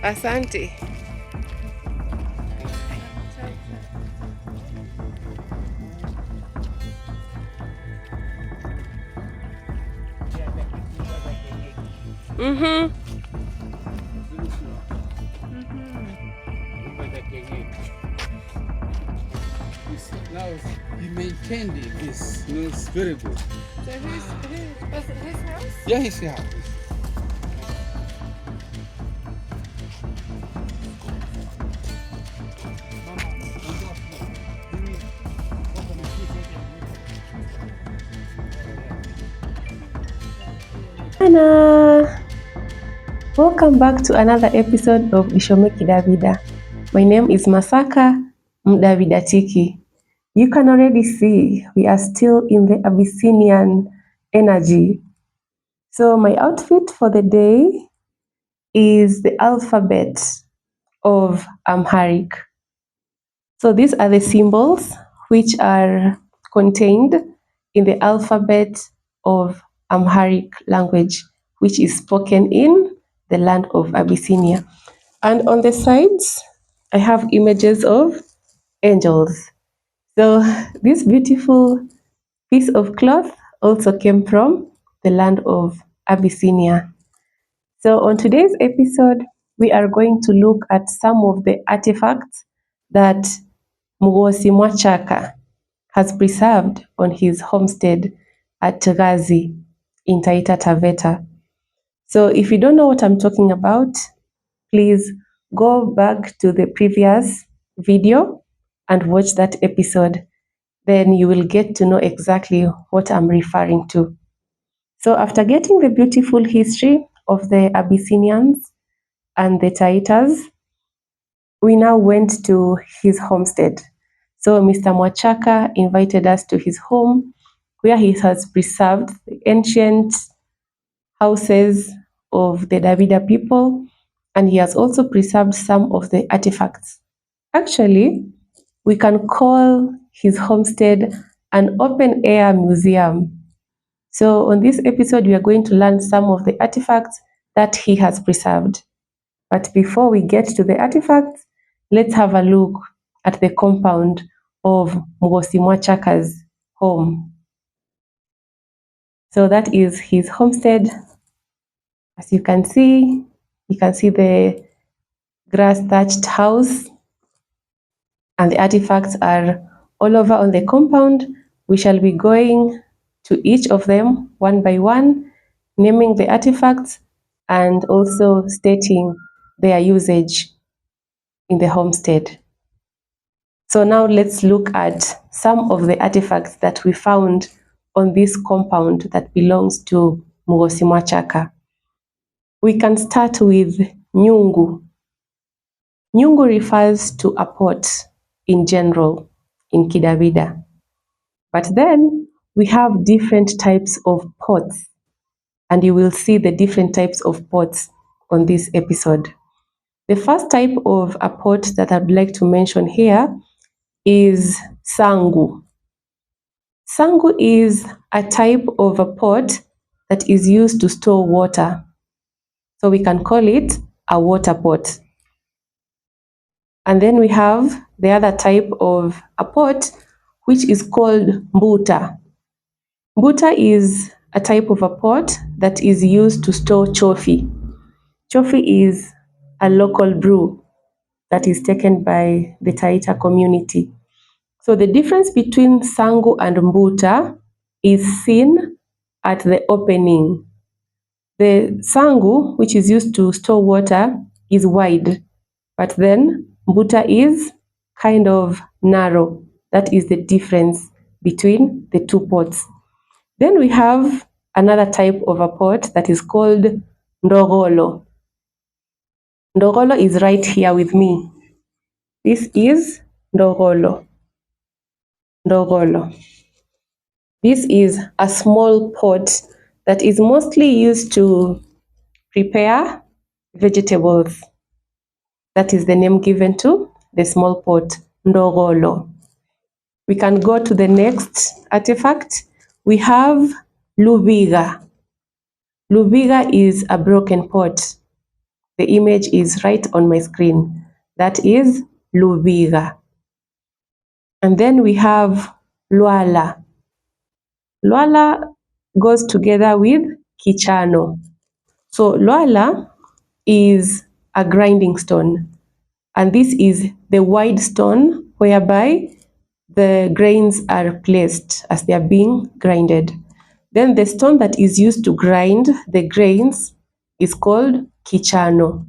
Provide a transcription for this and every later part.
Asante. Mhm. You see, now he maintained this. You know, it's very good. So was it his house? Yeah, his house. Anna! Welcome back to another episode of Ishomeki Davida. My name is Masaka Mdavidatiki. You can already see we are still in the Abyssinian energy. So my outfit for the day is the alphabet of Amharic. So these are the symbols which are contained in the alphabet of Amharic language, which is spoken in the land of Abyssinia. And on the sides, I have images of angels. So this beautiful piece of cloth also came from the land of Abyssinia. So on today's episode, we are going to look at some of the artifacts that Mghosi Mwachaka has preserved on his homestead at Ghazi in Taita Taveta. So if you don't know what I'm talking about, please go back to the previous video and watch that episode. Then you will get to know exactly what I'm referring to. So after getting the beautiful history of the Abyssinians and the Taitas, we now went to his homestead. So Mr. Mwachaka invited us to his home where he has preserved the ancient houses of the Davida people, and he has also preserved some of the artifacts. Actually, we can call his homestead an open air museum. So on this episode, we are going to learn some of the artifacts that he has preserved. But before we get to the artifacts, let's have a look at the compound of Mghosi Mwachaka's home. So that is his homestead. As you can see the grass thatched house, and the artifacts are all over on the compound. We shall be going to each of them one by one, naming the artifacts and also stating their usage in the homestead. So now let's look at some of the artifacts that we found on this compound that belongs to Mghosi Mwachaka. We can start with nyungu. Nyungu refers to a pot in general in Kidavida. But then we have different types of pots, and you will see the different types of pots on this episode. The first type of a pot that I'd like to mention here is sangu. Sangu is a type of a pot that is used to store water. So we can call it a water pot. And then we have the other type of a pot, which is called mbuta. Mbuta is a type of a pot that is used to store chofi. Chofi is a local brew that is taken by the Taita community. So the difference between sangu and mbuta is seen at the opening. The sangu, which is used to store water, is wide, but then mbuta is kind of narrow. That is the difference between the two pots. Then we have another type of a pot that is called ndogolo. Ndogolo is right here with me. This is ndogolo. Ndogolo. This is a small pot that is mostly used to prepare vegetables. That is the name given to the small pot, ndogolo. We can go to the next artifact. We have lubiga. Lubiga is a broken pot. The image is right on my screen. That is Lubiga. And then we have Lwala. Lwala goes together with Kichano. So Lwala is a grinding stone, and this is the wide stone whereby the grains are placed as they are being grinded. Then the stone that is used to grind the grains is called Kichano.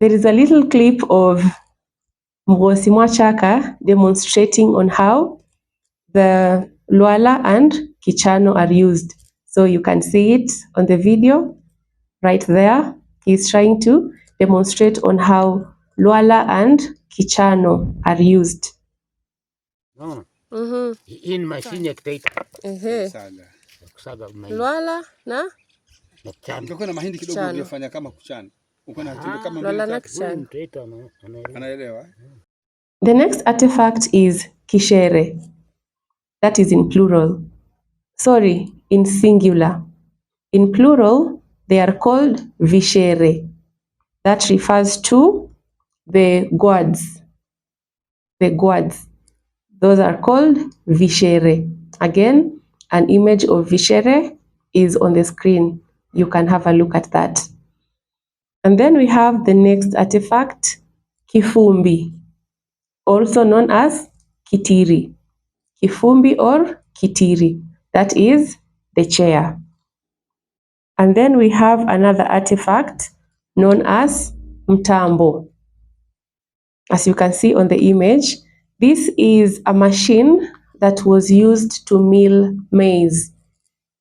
There is a little clip of Mghosi Mwachaka demonstrating on how the Lwala and Kichano are used. So you can see it on the video right there. He's trying to demonstrate on how Lwala and Kichano are used. Hii ni mashine ya Taita kusaga Lwala na Kichano. Ungekuwa na mahindi kidogo ungefanya kama kuchana. Uko na tembe kama Lwala na mbili. Kichano. Taita Anaelewa. The next artifact is Kishere. That is in plural. Sorry, in singular. In plural, they are called Vishere. That refers to the gourds. The gourds. Those are called Vishere. Again, an image of Vishere is on the screen. You can have a look at that. And then we have the next artifact, Kifumbi, also known as Kitiri. Kifumbi or Kitiri, that is the chair. And then we have another artifact known as Mtambo. As you can see on the image, this is a machine that was used to mill maize.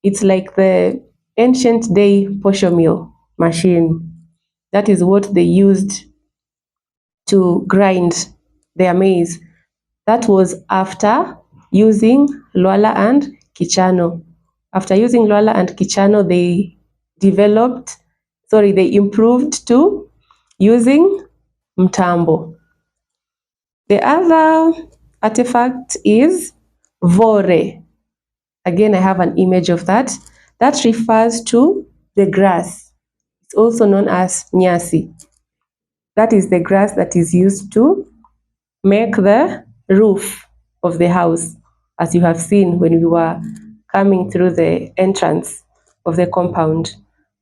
It's like the ancient day posho mill machine. That is what they used to grind their maize. That was after using Lwala and Kichano. After using Lwala and Kichano, they improved to using Mtambo. The other artifact is Vore. Again, I have an image of that. That refers to the grass. It's also known as Nyasi. That is the grass that is used to make the roof of the house, as you have seen when we were coming through the entrance of the compound.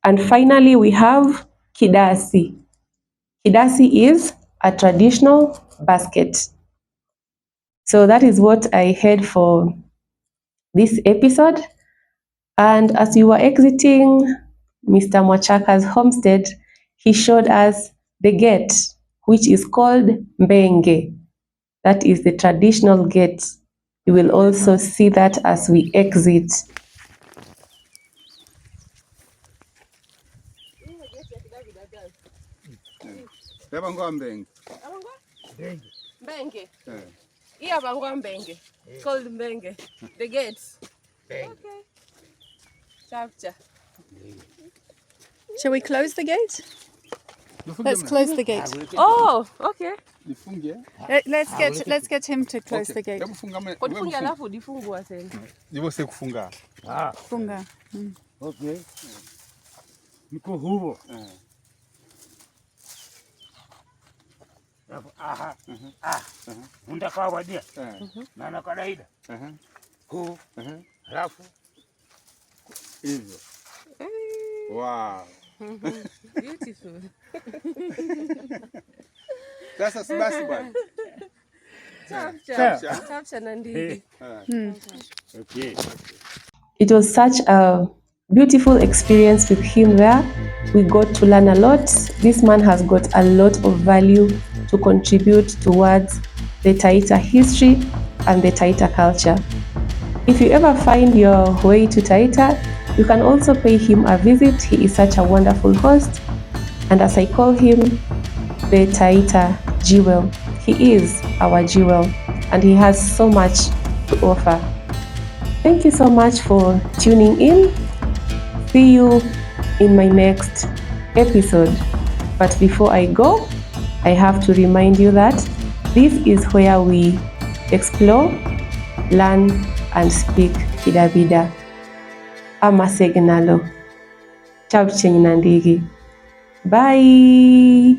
And finally, we have Kidasi. Kidasi is a traditional basket. So that is what I had for this episode. And as we were exiting Mr. Mwachaka's homestead, he showed us the gate, which is called Mbenge. That is the traditional gate. You will also see that as we exit. Mbenge. Yeah, Mbenge. It's called Mbenge. The gates. Okay. Chapter. Shall we close the gate? Let's close the gate. Oh, okay. Let's get him to close the gate. Funga. Okay. Niko huvo. Unataka wadia? Na na kawaida. Huu. Alafu hivyo. Wow. Beautiful. Sasa basi bwana. Chapcha na ndigi. okay. It was such a beautiful experience with him there. We got to learn a lot. This man has got a lot of value to contribute towards the Taita history and the Taita culture. If you ever find your way to Taita, you can also pay him a visit. He is such a wonderful host, and as I call him, the Taita jewel. He is our jewel, and he has so much to offer. Thank you so much for tuning in. See you in my next episode. But before I go, I have to remind you that this is where we explore, learn, and speak Kidabida. Ama Segnalo. Chapche Nandigi. Bye.